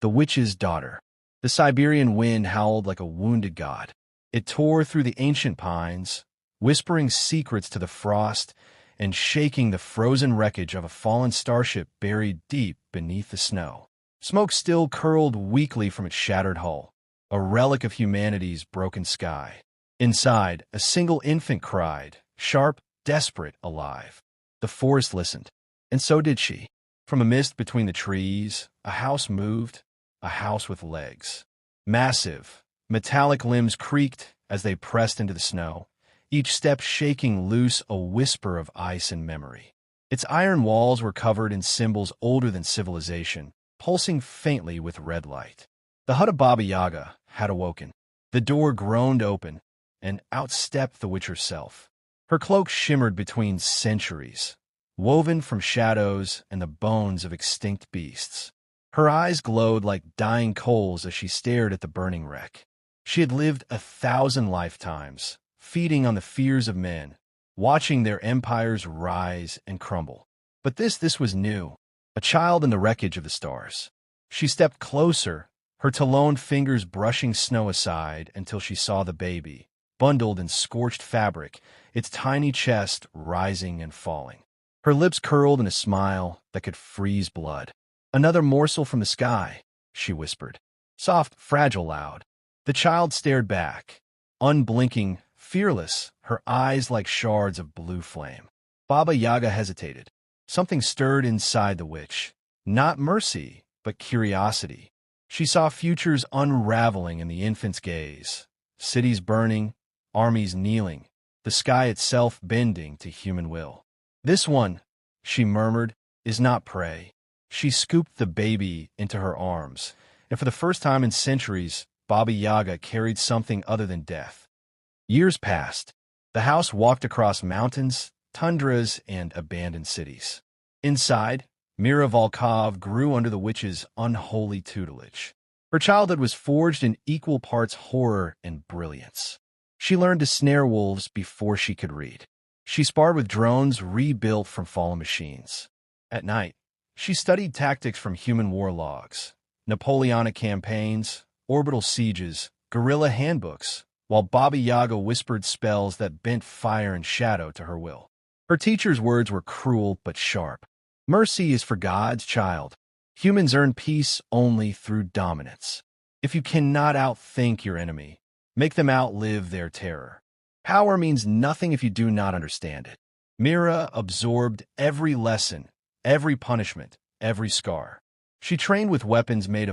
The witch's daughter. The Siberian wind howled like a wounded god. It tore through the ancient pines, whispering secrets to the frost and shaking the frozen wreckage of a fallen starship buried deep beneath the snow. Smoke still curled weakly from its shattered hull, a relic of humanity's broken sky. Inside, a single infant cried, sharp, desperate, alive. The forest listened, and so did she. From a mist between the trees, a house moved, a house with legs. Massive, metallic limbs creaked as they pressed into the snow, each step shaking loose a whisper of ice and memory. Its iron walls were covered in symbols older than civilization, pulsing faintly with red light. The hut of Baba Yaga had awoken. The door groaned open, and out stepped the witch herself. Her cloak shimmered between centuries, woven from shadows and the bones of extinct beasts. Her eyes glowed like dying coals as she stared at the burning wreck. She had lived 1,000 lifetimes, feeding on the fears of men, watching their empires rise and crumble. But this was new, a child in the wreckage of the stars. She stepped closer, her taloned fingers brushing snow aside until she saw the baby, bundled in scorched fabric, its tiny chest rising and falling. Her lips curled in a smile that could freeze blood. "Another morsel from the sky," she whispered. Soft, fragile, loud. The child stared back, unblinking, fearless, her eyes like shards of blue flame. Baba Yaga hesitated. Something stirred inside the witch. Not mercy, but curiosity. She saw futures unraveling in the infant's gaze. Cities burning, armies kneeling, the sky itself bending to human will. "This one," she murmured, "is not prey." She scooped the baby into her arms, and for the first time in centuries, Baba Yaga carried something other than death. Years passed. The house walked across mountains, tundras, and abandoned cities. Inside, Mira Volkov grew under the witch's unholy tutelage. Her childhood was forged in equal parts horror and brilliance. She learned to snare wolves before she could read. She sparred with drones rebuilt from fallen machines. At night, she studied tactics from human war logs, Napoleonic campaigns, orbital sieges, guerrilla handbooks, while Baba Yaga whispered spells that bent fire and shadow to her will. Her teacher's words were cruel but sharp. "Mercy is for God's child. Humans earn peace only through dominance. If you cannot outthink your enemy, make them outlive their terror. Power means nothing if you do not understand it." Mira absorbed every lesson, every punishment, every scar. She trained with weapons made of